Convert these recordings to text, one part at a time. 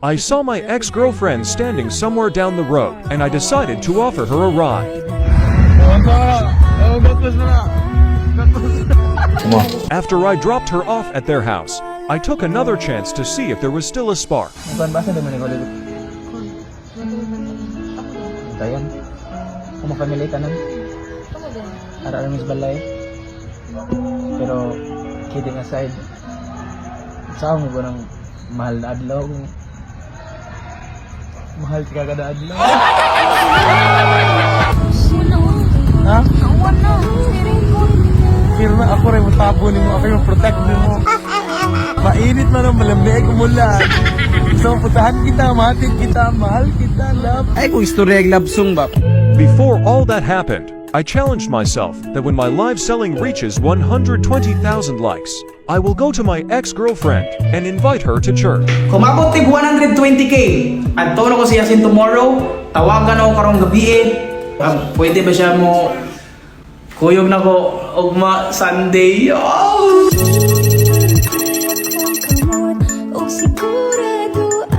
I saw my ex-girlfriend standing somewhere down the road, and I decided to offer her a ride. After I dropped her off at their house, I took another chance to see if there was still a spark. Pero kidding aside, saan mo ba ng mahal na adlaw? Mahal ka kada adlaw? Ha? Pero na ako rin matabo ni mo, ako yung protect ni mo. Mainit man ang malamig umulan. So putahan kita, mahatid kita, mahal kita, love. Ay kung istorya yung love song ba? Before all that happened, I challenged myself that when my live selling reaches 120,000 likes, I will go to my ex-girlfriend and invite her to church. Kung mabot tig 120k, at tono ko siya sin tomorrow, tawagan ako karong gabi. Pwede ba siya mo kuyog na ko ugma Sunday? Oh!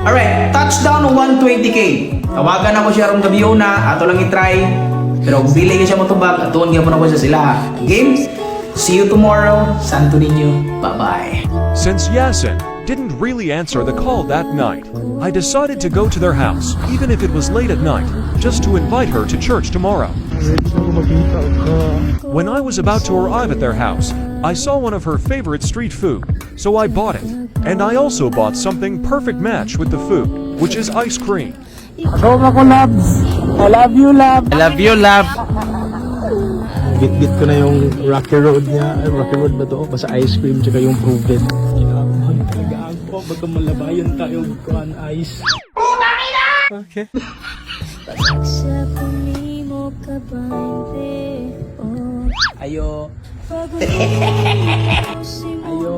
Alright, touchdown 120k. Tawagan ako siya karong gabi na, ato lang i-try. Pero kung pili ka siya matubag, atuon ka mo na ko siya sila. Games? See you tomorrow. Santo ninyo. Bye-bye. Since Yasin didn't really answer the call that night, I decided to go to their house, even if it was late at night, just to invite her to church tomorrow. When I was about to arrive at their house, I saw one of her favorite street food, so I bought it. And I also bought something perfect match with the food, which is ice cream. Ako loves. I love you, love. I love you, love. Git-git ko na yung Rocky Road niya. Ay, Rocky Road ba to? Basta ice cream tsaka yung proven. Ay, talaga ako. Baka malabayan tayo kuhan ice. Okay. Ayo. Ayo.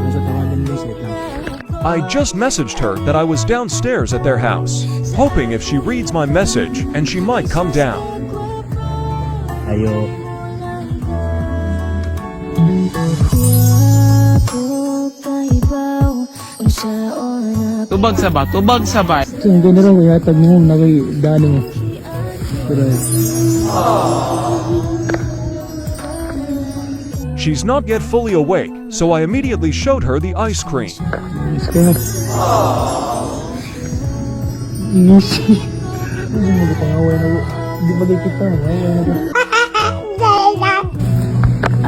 Nasa tawagan mo siya lang. I just messaged her that I was downstairs at their house, hoping if she reads my message and she might come down. Ayo. Tubag sa ba? Tubag sa ba? So, yung gano'n raw, yatag mo na kay dani mo. Pero, She's not yet fully awake, so I immediately showed her the ice cream. miss ka. Easy. Hindi mo pangaway na ko. Hindi ba kayo kita? Mangaway na ko.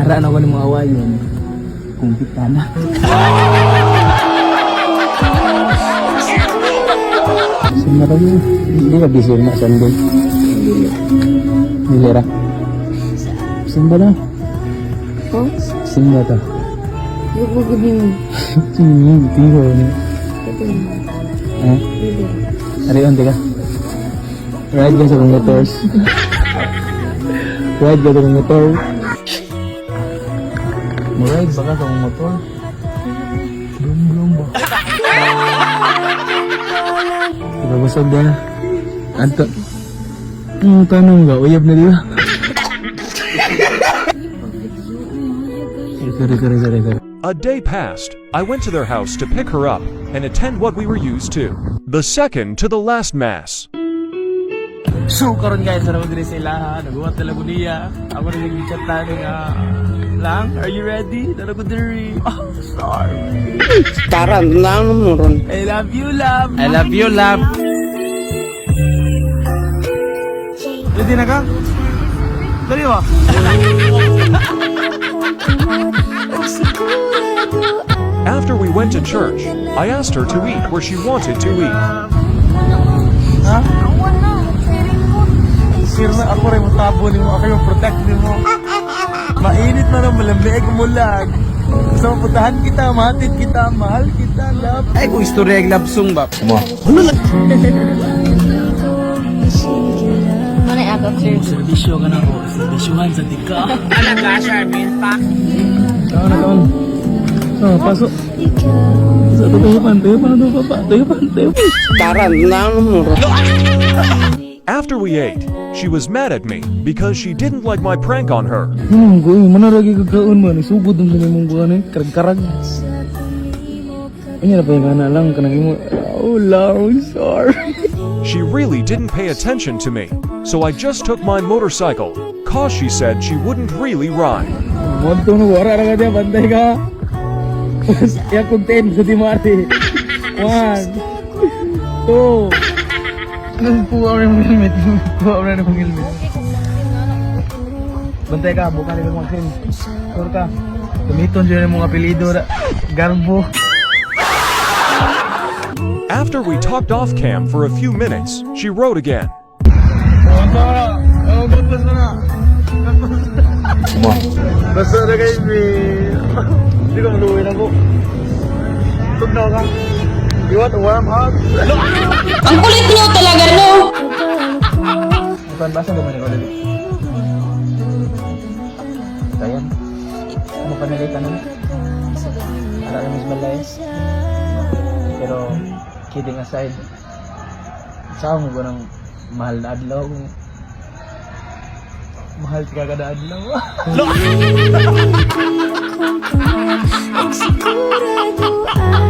Ara na ko ni mga awayon. Kung kita na. Saan na yun? Hindi ka busy na Sunday. Hindi ra. Saan ba na? Oh? Saan ba ta? Bugod yun. Sino? Tiho ni. Ito. Eh? Arion, teka. Ride ka sa kong motors. Ride ka sa kong motor. Maride ba ka sa kong motor? Blum ba? Ibabasag ba na? Anto. Tanong ka, uyab na di ba? Sorry. A day passed. I went to their house to pick her up and attend what we were used to, the second to the last mass. So, karon guys, ano mo din sila ha? Naguwat na lang niya. Ako na nag-chat lang. Are you ready? Tara ko diri. Oh, sorry. Tara, lang mo ron. I love you, love. I love you, love. Ready na ka? Dali ba? After we went to church, I asked her to eat where she wanted to eat. Ha? Pero na ako rin matabo ni mo. Ako yung protect ni mo. Mainit man ang malamig umulan. So, putahan kita, mahatid kita, mahal kita, love. Ay kung istorya yung love song ba? Mana yung agak sir? Servisyo ka na ko. Servisyohan sa tika. Anak ka, Charmin, pa? Taon. Pasok. Sa tayo pan. Tayo pan. Tara, lang mo ron. After we ate, she was mad at me because she didn't like my prank on her. Goy, mana lagi kagaon man. Sugod ang mong buwan eh. Karag-karag. Ini na pa yung kana lang, kanang mo, oh, long, sorry. She really didn't pay attention to me, so I just took my motorcycle, cause she said she wouldn't really ride. Monto no, wala na ka diya, bantay ka. Kaya kung 10, sa di mati. 1, 2. Nagpuwa na yung helmet. Nagpuwa na yung helmet. Bantay ka, buka nila mga film. Sure ka. Tumiton dyan yung mga apelido. Garbo. After we talked off cam for a few minutes, she wrote again. Basta na guys, hindi ka maluwi na po. Tugnaw ka. You want to warm up? Ang kulit niyo talaga, no? Bukan basa naman ikaw dali. Kayan. Ano pa nalita na? Ala na Miss Balay. Pero, kidding aside, saan mo ba ng mahal na adlaw? Mahal ka kada adlaw. Ang sigurado ay